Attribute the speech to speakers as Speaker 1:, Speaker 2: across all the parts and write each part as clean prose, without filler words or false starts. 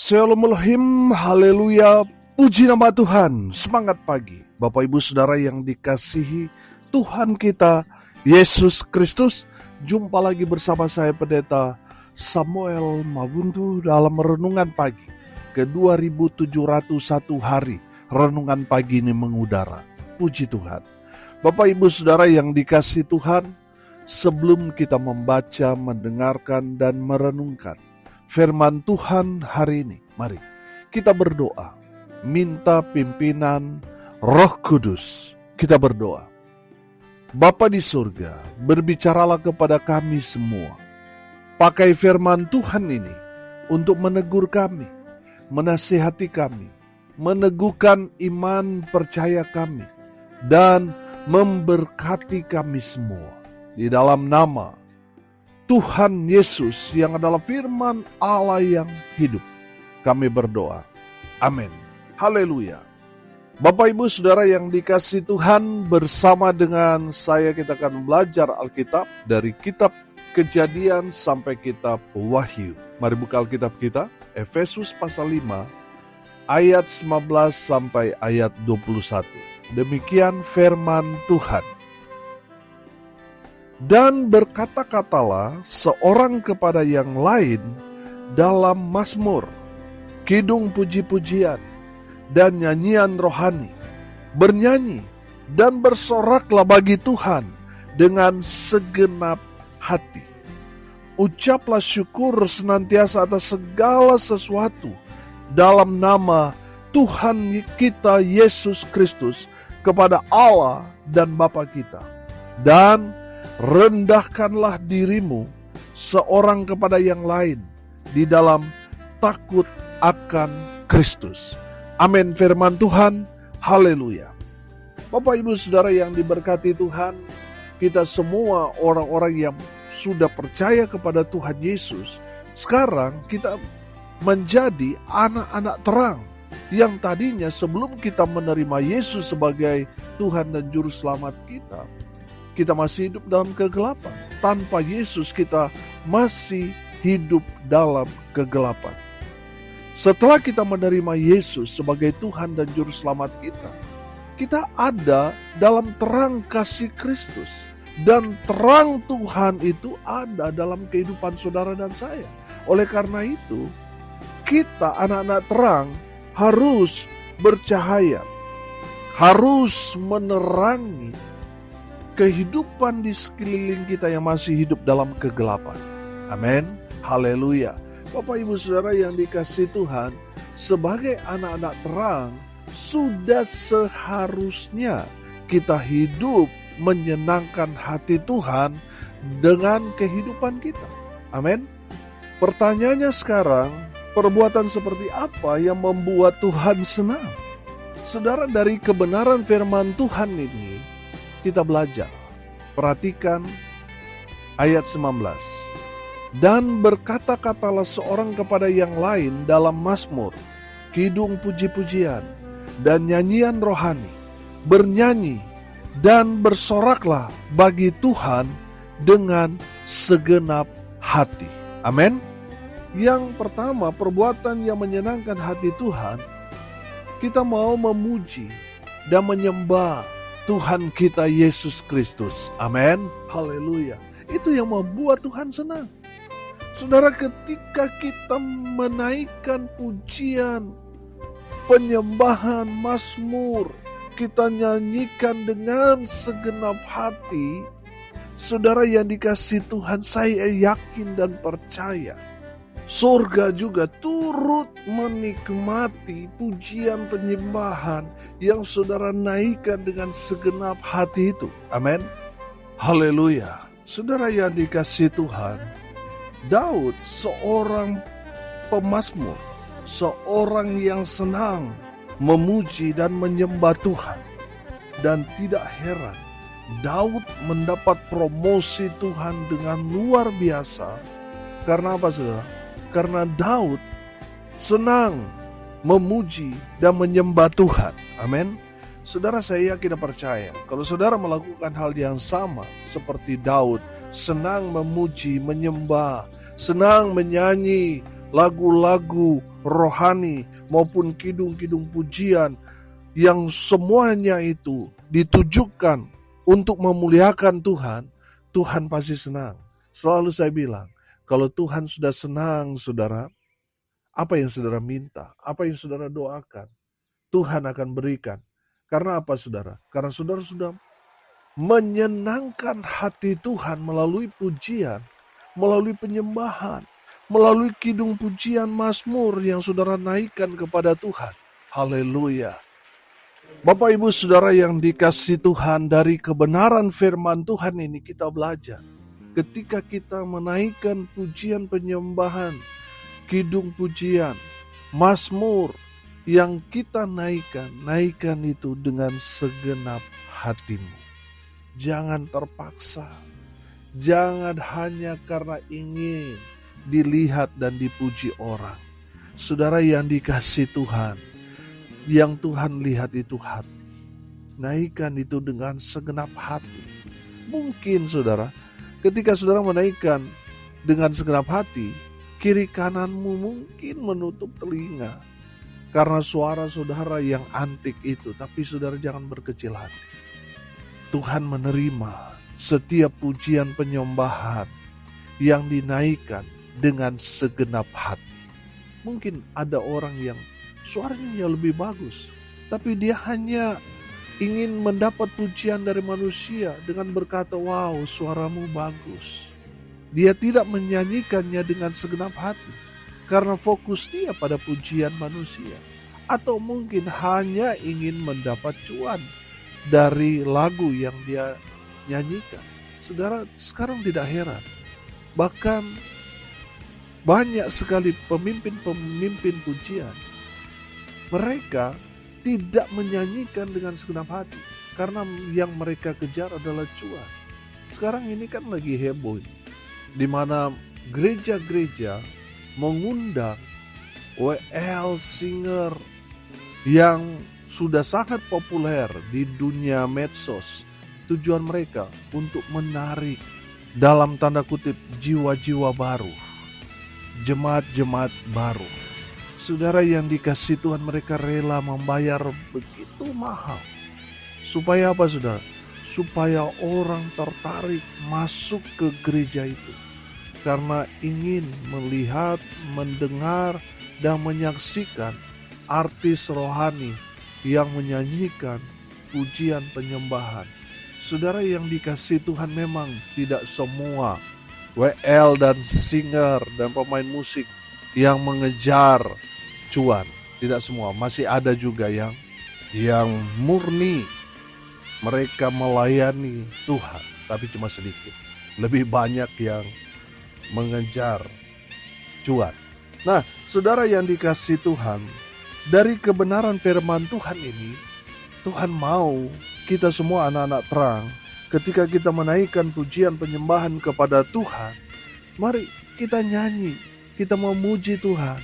Speaker 1: Shalom, haleluya, puji nama Tuhan, semangat pagi. Bapak Ibu Saudara yang dikasihi Tuhan kita, Yesus Kristus. Jumpa lagi bersama saya Pendeta Samuel Mabuntu dalam Renungan Pagi ke 2701 hari. Renungan pagi ini mengudara, puji Tuhan. Bapak Ibu Saudara yang dikasihi Tuhan, sebelum kita membaca, mendengarkan, dan merenungkan firman Tuhan hari ini, mari kita berdoa, minta pimpinan Roh Kudus. Kita berdoa. Bapa di surga, berbicaralah kepada kami semua. Pakai firman Tuhan ini untuk menegur kami, menasihati kami, meneguhkan iman percaya kami, dan memberkati kami semua. Di dalam nama Tuhan Yesus yang adalah firman Allah yang hidup, kami berdoa. Amin. Haleluya. Bapak Ibu Saudara yang dikasihi Tuhan, bersama dengan saya kita akan belajar Alkitab dari kitab Kejadian sampai kitab Wahyu. Mari buka Alkitab kita, Efesus pasal 5 ayat 19 sampai ayat 21. Demikian firman Tuhan. Dan berkata-katalah seorang kepada yang lain dalam mazmur, kidung puji-pujian, dan nyanyian rohani. Bernyanyi dan bersoraklah bagi Tuhan dengan segenap hati. Ucaplah syukur senantiasa atas segala sesuatu dalam nama Tuhan kita Yesus Kristus kepada Allah dan Bapa kita. Dan rendahkanlah dirimu seorang kepada yang lain di dalam takut akan Kristus. Amin firman Tuhan. Haleluya. Bapak Ibu Saudara yang diberkati Tuhan, kita semua orang-orang yang sudah percaya kepada Tuhan Yesus, sekarang kita menjadi anak-anak terang yang tadinya sebelum kita menerima Yesus sebagai Tuhan dan Juru Selamat kita masih hidup dalam kegelapan. Tanpa Yesus kita masih hidup dalam kegelapan. Setelah kita menerima Yesus sebagai Tuhan dan Juru Selamat kita ada dalam terang kasih Kristus. Dan terang Tuhan itu ada dalam kehidupan saudara dan saya. Oleh karena itu, kita anak-anak terang harus bercahaya, harus menerangi kehidupan di sekeliling kita yang masih hidup dalam kegelapan. Amin. Haleluya. Bapak Ibu Saudara yang dikasihi Tuhan, sebagai anak-anak terang, sudah seharusnya kita hidup menyenangkan hati Tuhan dengan kehidupan kita. Amin. Pertanyaannya sekarang, perbuatan seperti apa yang membuat Tuhan senang? Saudara, dari kebenaran firman Tuhan ini kita belajar. Perhatikan ayat 19. Dan berkata-katalah seorang kepada yang lain dalam mazmur, kidung puji-pujian, dan nyanyian rohani. Bernyanyi dan bersoraklah bagi Tuhan dengan segenap hati. Amin. Yang pertama, perbuatan yang menyenangkan hati Tuhan, kita mau memuji dan menyembah Tuhan kita Yesus Kristus. Amin. Haleluya. Itu yang membuat Tuhan senang. Saudara, ketika kita menaikkan pujian, penyembahan, mazmur, kita nyanyikan dengan segenap hati, saudara yang dikasihi Tuhan, saya yakin dan percaya surga juga turut menikmati pujian penyembahan yang saudara naikkan dengan segenap hati itu. Amin. Haleluya. Saudara yang dikasihi Tuhan, Daud seorang pemazmur, seorang yang senang memuji dan menyembah Tuhan. Dan tidak heran, Daud mendapat promosi Tuhan dengan luar biasa. Karena apa, saudara? Karena Daud senang memuji dan menyembah Tuhan. Amin. Saudara, saya yakin dan percaya, kalau saudara melakukan hal yang sama seperti Daud, senang memuji, menyembah, senang menyanyi lagu-lagu rohani maupun kidung-kidung pujian yang semuanya itu ditujukan untuk memuliakan Tuhan, Tuhan pasti senang. Selalu saya bilang, kalau Tuhan sudah senang, saudara, apa yang saudara minta, apa yang saudara doakan, Tuhan akan berikan. Karena apa, saudara? Karena saudara sudah menyenangkan hati Tuhan melalui pujian, melalui penyembahan, melalui kidung pujian Mazmur yang saudara naikkan kepada Tuhan. Haleluya. Bapak Ibu Saudara yang dikasihi Tuhan, dari kebenaran firman Tuhan ini kita belajar. Ketika kita menaikkan pujian penyembahan, kidung pujian, Mazmur yang kita naikkan itu dengan segenap hatimu. Jangan terpaksa. Jangan hanya karena ingin dilihat dan dipuji orang. Saudara yang dikasihi Tuhan, yang Tuhan lihat itu hati. Naikkan itu dengan segenap hati. Mungkin saudara, ketika saudara menaikkan dengan segenap hati, kiri kananmu mungkin menutup telinga karena suara saudara yang antik itu. Tapi saudara jangan berkecil hati. Tuhan menerima setiap pujian penyembahan yang dinaikkan dengan segenap hati. Mungkin ada orang yang suaranya lebih bagus, tapi dia hanya ingin mendapat pujian dari manusia dengan berkata, wow, suaramu bagus. Dia tidak menyanyikannya dengan segenap hati karena fokus dia pada pujian manusia. Atau mungkin hanya ingin mendapat cuan dari lagu yang dia nyanyikan. Saudara, sekarang tidak heran. Bahkan banyak sekali pemimpin-pemimpin pujian. Mereka tidak menyanyikan dengan segenap hati karena yang mereka kejar adalah cuan. Sekarang ini kan lagi heboh, di mana gereja-gereja mengundang WL singer yang sudah sangat populer di dunia medsos. Tujuan mereka untuk menarik dalam tanda kutip jiwa-jiwa baru, jemaat-jemaat baru. Saudara yang dikasihi Tuhan, mereka rela membayar begitu mahal. Supaya apa, saudara? Supaya orang tertarik masuk ke gereja itu. Karena ingin melihat, mendengar, dan menyaksikan artis rohani yang menyanyikan pujian penyembahan. Saudara yang dikasihi Tuhan, memang tidak semua WL dan singer dan pemain musik yang mengejar cuan. Tidak semua, masih ada juga yang murni mereka melayani Tuhan, tapi cuma sedikit. Lebih banyak yang mengejar cuan. Nah, saudara yang dikasihi Tuhan, dari kebenaran firman Tuhan ini, Tuhan mau kita semua anak-anak terang, ketika kita menaikkan pujian penyembahan kepada Tuhan, mari kita nyanyi, kita memuji Tuhan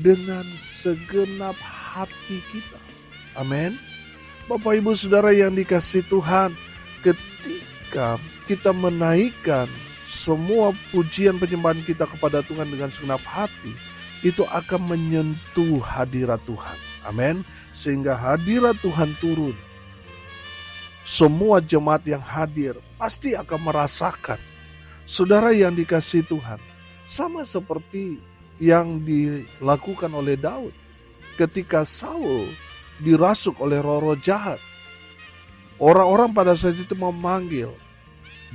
Speaker 1: dengan segenap hati kita. Amin. Bapak Ibu Saudara yang dikasihi Tuhan, ketika kita menaikkan semua pujian penyembahan kita kepada Tuhan dengan segenap hati, itu akan menyentuh hadirat Tuhan. Amin. Sehingga hadirat Tuhan turun. Semua jemaat yang hadir pasti akan merasakan. Saudara yang dikasihi Tuhan, sama seperti yang dilakukan oleh Daud. Ketika Saul dirasuk oleh roh-roh jahat, orang-orang pada saat itu memanggil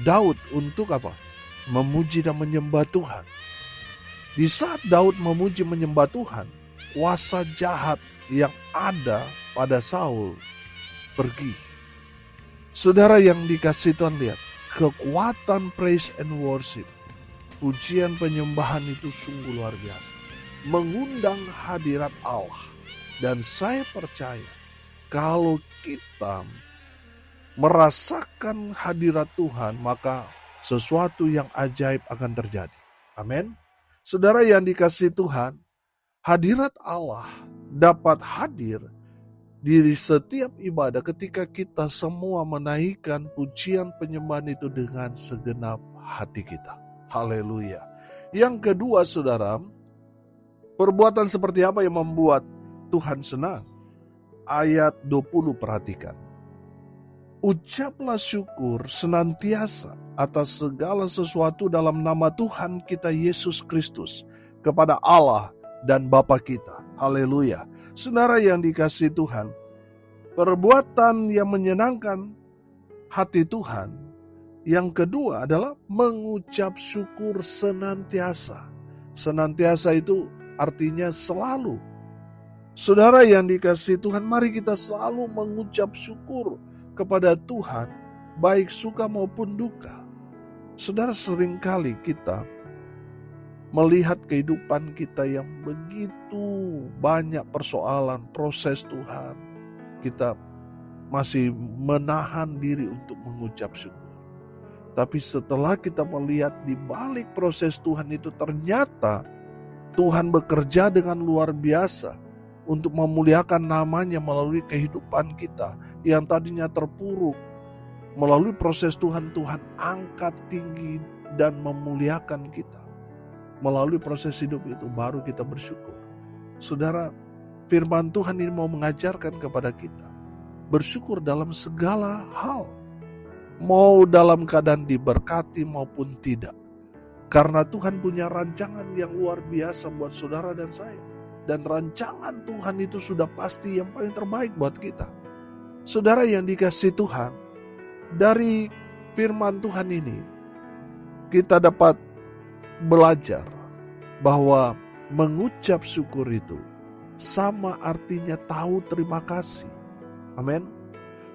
Speaker 1: Daud untuk apa? Memuji dan menyembah Tuhan. Di saat Daud memuji menyembah Tuhan, kuasa jahat yang ada pada Saul pergi. Saudara yang dikasihi Tuhan, lihat, kekuatan praise and worship, pujian penyembahan itu sungguh luar biasa. Mengundang hadirat Allah. Dan saya percaya, kalau kita merasakan hadirat Tuhan, maka sesuatu yang ajaib akan terjadi. Amin. Saudara yang dikasihi Tuhan, hadirat Allah dapat hadir di setiap ibadah ketika kita semua menaikkan pujian penyembahan itu dengan segenap hati kita. Haleluya. Yang kedua, saudara, Perbuatan seperti apa yang membuat Tuhan senang? Ayat 20 perhatikan. Ucaplah syukur senantiasa atas segala sesuatu dalam nama Tuhan kita Yesus Kristus kepada Allah dan Bapa kita. Haleluya. Saudara yang dikasihi Tuhan, perbuatan yang menyenangkan hati Tuhan yang kedua adalah mengucap syukur senantiasa. Senantiasa itu artinya selalu. Saudara yang dikasihi Tuhan, mari kita selalu mengucap syukur kepada Tuhan, baik suka maupun duka. Saudara, seringkali kita melihat kehidupan kita yang begitu banyak persoalan, proses Tuhan. Kita masih menahan diri untuk mengucap syukur. Tapi setelah kita melihat di balik proses Tuhan itu, ternyata Tuhan bekerja dengan luar biasa untuk memuliakan namanya melalui kehidupan kita yang tadinya terpuruk. Melalui proses Tuhan, Tuhan angkat tinggi dan memuliakan kita. Melalui proses hidup itu baru kita bersyukur. Saudara, firman Tuhan ini mau mengajarkan kepada kita bersyukur dalam segala hal. Mau dalam keadaan diberkati maupun tidak. Karena Tuhan punya rancangan yang luar biasa buat saudara dan saya. Dan rancangan Tuhan itu sudah pasti yang paling terbaik buat kita. Saudara yang dikasihi Tuhan, dari firman Tuhan ini, kita dapat belajar bahwa mengucap syukur itu sama artinya tahu terima kasih. Amin.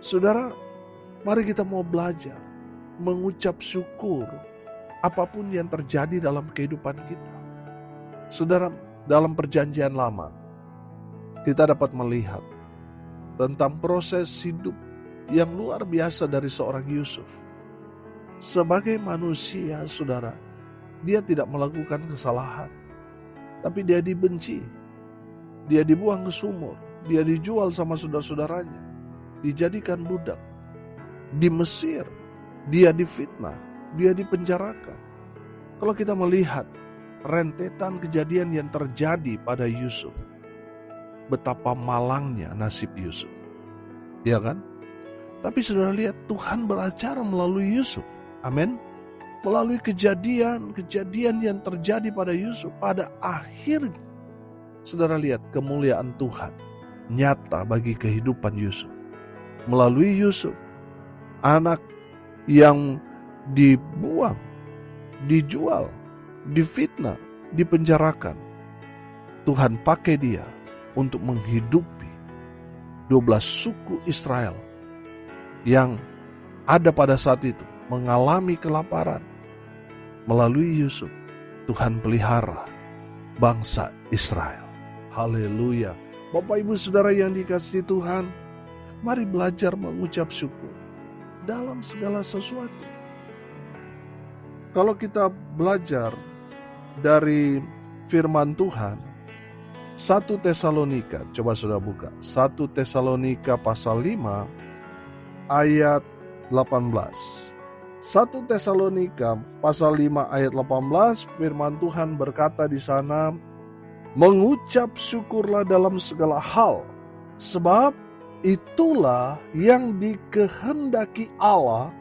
Speaker 1: Saudara, mari kita mau belajar mengucap syukur apapun yang terjadi dalam kehidupan kita. Saudara, dalam perjanjian lama, kita dapat melihat tentang proses hidup yang luar biasa dari seorang Yusuf. Sebagai manusia, saudara, dia tidak melakukan kesalahan, tapi dia dibenci, dia dibuang ke sumur, dia dijual sama saudara-saudaranya, dijadikan budak. Di Mesir, dia difitnah, dia dipenjarakan. Kalau kita melihat rentetan kejadian yang terjadi pada Yusuf, betapa malangnya nasib Yusuf, ya kan? Tapi saudara lihat, Tuhan beracara melalui Yusuf, amin. Melalui kejadian yang terjadi pada Yusuf, pada akhirnya, saudara lihat kemuliaan Tuhan nyata bagi kehidupan Yusuf. Melalui Yusuf, anak yang dibuang, dijual, difitnah, dipenjarakan, Tuhan pakai dia untuk menghidupi 12 suku Israel yang ada pada saat itu mengalami kelaparan. Melalui Yusuf, Tuhan pelihara bangsa Israel. Haleluya. Bapak Ibu Saudara yang dikasihi Tuhan, mari belajar mengucap syukur dalam segala sesuatu. Kalau kita belajar dari firman Tuhan, 1 Tesalonika, coba saudara buka, 1 Tesalonika pasal 5 ayat 18. 1 Tesalonika pasal 5 ayat 18, firman Tuhan berkata di sana, mengucap syukurlah dalam segala hal, sebab itulah yang dikehendaki Allah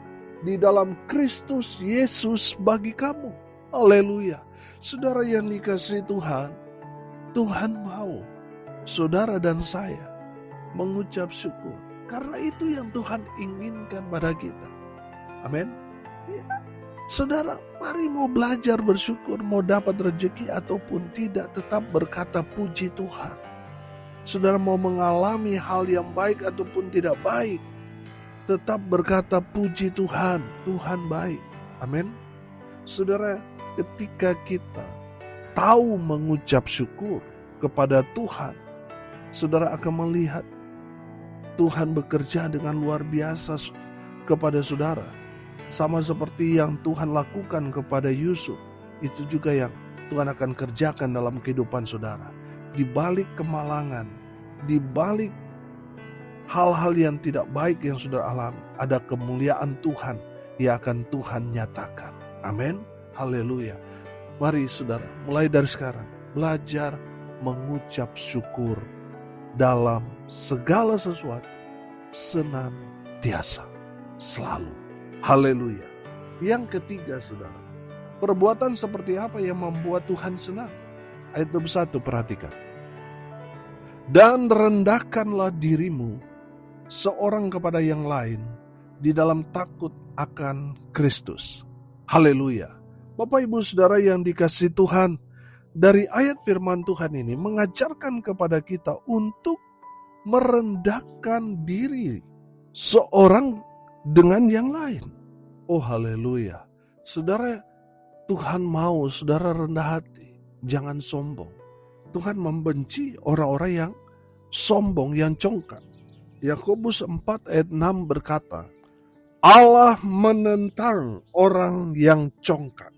Speaker 1: di dalam Kristus Yesus bagi kamu. Haleluya. Saudara yang dikasihi Tuhan, Tuhan mau saudara dan saya mengucap syukur. Karena itu yang Tuhan inginkan pada kita. Amin. Ya. Saudara, mari mau belajar bersyukur, mau dapat rezeki ataupun tidak, tetap berkata puji Tuhan. Saudara mau mengalami hal yang baik ataupun tidak baik, tetap berkata puji Tuhan, Tuhan baik. Amin. Saudara, ketika kita tahu mengucap syukur kepada Tuhan, saudara akan melihat Tuhan bekerja dengan luar biasa kepada saudara. Sama seperti yang Tuhan lakukan kepada Yusuf, itu juga yang Tuhan akan kerjakan dalam kehidupan saudara. Di balik kemalangan, di balik hal-hal yang tidak baik yang saudara alami, ada kemuliaan Tuhan yang akan Tuhan nyatakan. Amin. Haleluya. Mari saudara, mulai dari sekarang belajar mengucap syukur dalam segala sesuatu, senantiasa, selalu. Haleluya. Yang ketiga, saudara, perbuatan seperti apa yang membuat Tuhan senang? Ayat 21, perhatikan. Dan rendahkanlah dirimu seorang kepada yang lain di dalam takut akan Kristus. Haleluya. Bapak Ibu Saudara yang dikasihi Tuhan, dari ayat firman Tuhan ini mengajarkan kepada kita untuk merendahkan diri seorang dengan yang lain. Oh haleluya. Saudara, Tuhan mau saudara rendah hati, jangan sombong. Tuhan membenci orang-orang yang sombong, yang congkak. Yakobus 4 ayat 6 berkata, Allah menentang orang yang congkak,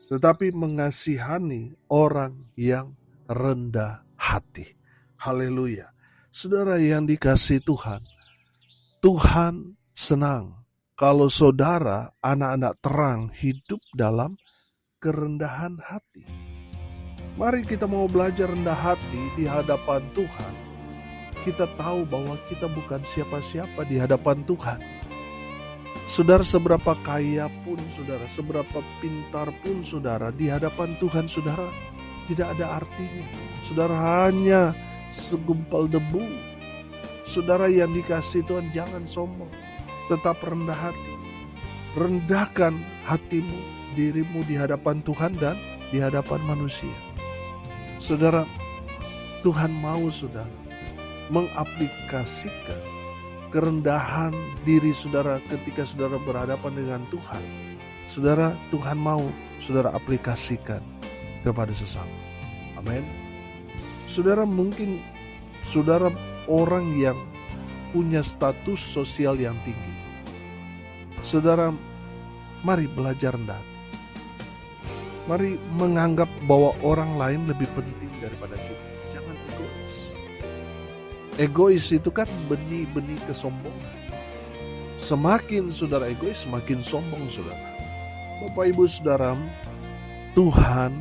Speaker 1: tetapi mengasihani orang yang rendah hati. Haleluya. Saudara yang dikasihi Tuhan, Tuhan senang kalau saudara anak-anak terang hidup dalam kerendahan hati. Mari kita mau belajar rendah hati di hadapan Tuhan. Kita tahu bahwa kita bukan siapa-siapa di hadapan Tuhan. Saudara, seberapa kaya pun saudara, seberapa pintar pun saudara, di hadapan Tuhan saudara tidak ada artinya. Saudara hanya segumpal debu. Saudara yang dikasihi Tuhan, jangan sombong, tetap rendah hati. Rendahkan hatimu, dirimu di hadapan Tuhan dan di hadapan manusia. Saudara, Tuhan mau saudara mengaplikasikan kerendahan diri saudara ketika saudara berhadapan dengan Tuhan. Saudara, Tuhan mau saudara aplikasikan kepada sesama. Amin. Saudara, mungkin saudara orang yang punya status sosial yang tinggi. Saudara, mari belajar rendah hati. Mari menganggap bahwa orang lain lebih penting daripada kita. Jangan egois. Egois itu kan benih-benih kesombongan. Semakin saudara egois, semakin sombong saudara. Bapak Ibu Saudara, Tuhan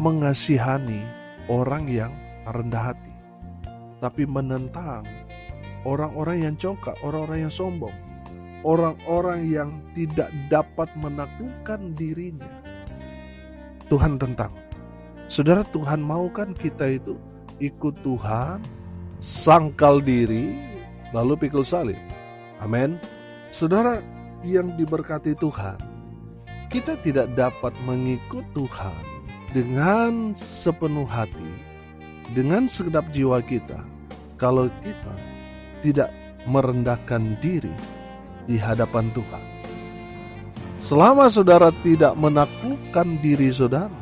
Speaker 1: mengasihani orang yang rendah hati, tapi menentang orang-orang yang congkak, orang-orang yang sombong, orang-orang yang tidak dapat menaklukkan dirinya. Tuhan tentang. Saudara, Tuhan mau kan kita itu ikut Tuhan, sangkal diri, lalu pikul salib. Amin. Saudara yang diberkati Tuhan, kita tidak dapat mengikut Tuhan dengan sepenuh hati, dengan segenap jiwa kita, kalau kita tidak merendahkan diri di hadapan Tuhan. Selama saudara tidak menaklukkan diri saudara,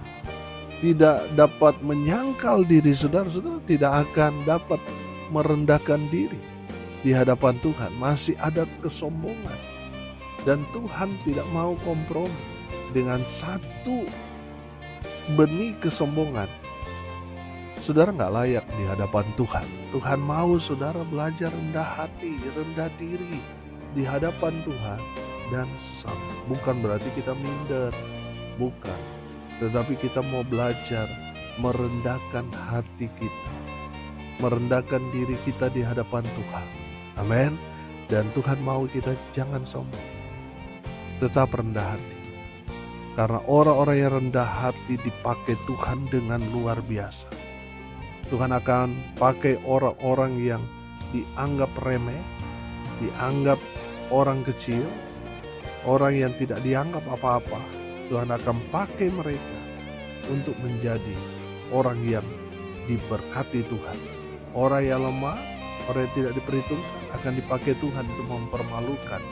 Speaker 1: tidak dapat menyangkal diri saudara, saudara tidak akan dapat merendahkan diri di hadapan Tuhan. Masih ada kesombongan. Dan Tuhan tidak mau kompromi dengan satu benih kesombongan. Saudara gak layak di hadapan Tuhan. Tuhan mau saudara belajar rendah hati, rendah diri di hadapan Tuhan dan sesama. Bukan berarti kita minder, bukan. Tetapi kita mau belajar merendahkan hati kita, merendahkan diri kita di hadapan Tuhan. Amin. Dan Tuhan mau kita jangan sombong, tetap rendah hati. Karena orang-orang yang rendah hati dipakai Tuhan dengan luar biasa. Tuhan akan pakai orang-orang yang dianggap remeh, dianggap orang kecil, orang yang tidak dianggap apa-apa. Tuhan akan pakai mereka untuk menjadi orang yang diberkati Tuhan. Orang yang lemah, orang yang tidak diperhitungkan akan dipakai Tuhan untuk mempermalukan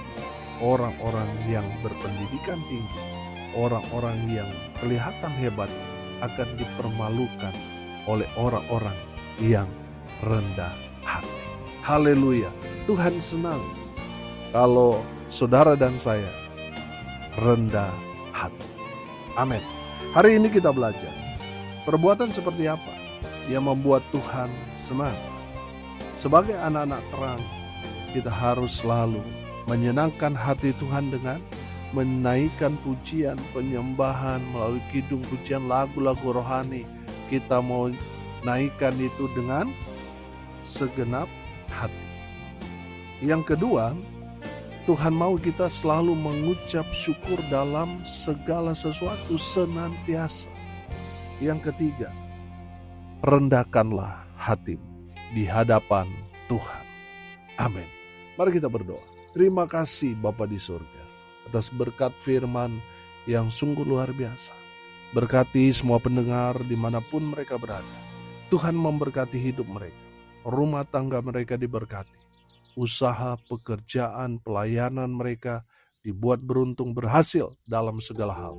Speaker 1: orang-orang yang berpendidikan tinggi. Orang-orang yang kelihatan hebat akan dipermalukan oleh orang-orang yang rendah hati. Haleluya. Tuhan senang kalau saudara dan saya rendah hati. Amin. Hari ini kita belajar perbuatan seperti apa yang membuat Tuhan senang. Sebagai anak-anak terang, kita harus selalu menyenangkan hati Tuhan dengan menaikkan pujian, penyembahan melalui kidung pujian, lagu-lagu rohani. Kita mau naikkan itu dengan segenap hati. Yang kedua, Tuhan mau kita selalu mengucap syukur dalam segala sesuatu senantiasa. Yang ketiga, rendahkanlah hatimu di hadapan Tuhan. Amin. Mari kita berdoa. Terima kasih Bapa di surga atas berkat firman yang sungguh luar biasa. Berkati semua pendengar dimanapun mereka berada. Tuhan memberkati hidup mereka. Rumah tangga mereka diberkati. Usaha, pekerjaan, pelayanan mereka dibuat beruntung berhasil dalam segala hal.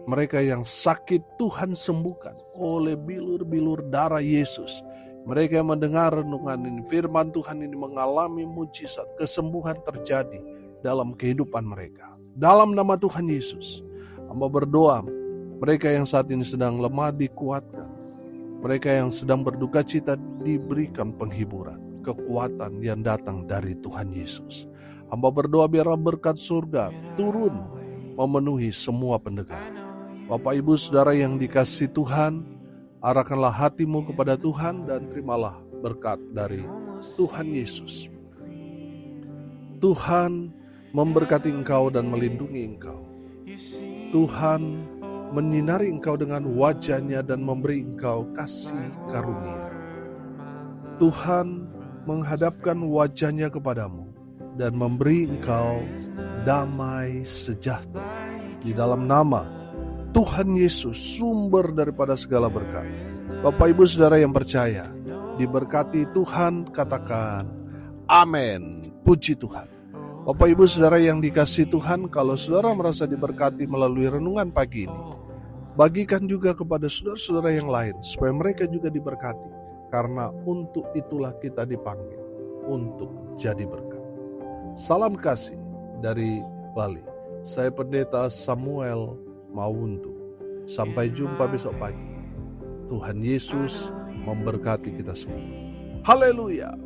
Speaker 1: Mereka yang sakit Tuhan sembuhkan oleh bilur-bilur darah Yesus. Mereka yang mendengar renungan ini, firman Tuhan ini mengalami mujizat, kesembuhan terjadi dalam kehidupan mereka. Dalam nama Tuhan Yesus, hamba berdoa, mereka yang saat ini sedang lemah dikuatkan. Mereka yang sedang berduka cita diberikan penghiburan. Kekuatan yang datang dari Tuhan Yesus. Hamba berdoa biarlah berkat surga turun memenuhi semua pendengar. Bapak Ibu Saudara yang dikasihi Tuhan, arahkanlah hatimu kepada Tuhan dan terimalah berkat dari Tuhan Yesus. Tuhan memberkati engkau dan melindungi engkau. Tuhan menyinari engkau dengan wajah-Nya dan memberi engkau kasih karunia. Tuhan menghadapkan wajah-Nya kepadamu dan memberi engkau damai sejahtera. Di dalam nama Tuhan Yesus, sumber daripada segala berkat. Bapak Ibu Saudara yang percaya, diberkati Tuhan, katakan amin. Puji Tuhan. Bapak Ibu Saudara yang dikasihi Tuhan, kalau saudara merasa diberkati melalui renungan pagi ini, bagikan juga kepada saudara-saudara yang lain supaya mereka juga diberkati. Karena untuk itulah kita dipanggil, untuk jadi berkat. Salam kasih dari Bali. Saya Pendeta Samuel Mawuntu. Sampai jumpa besok pagi. Tuhan Yesus memberkati kita semua. Haleluya.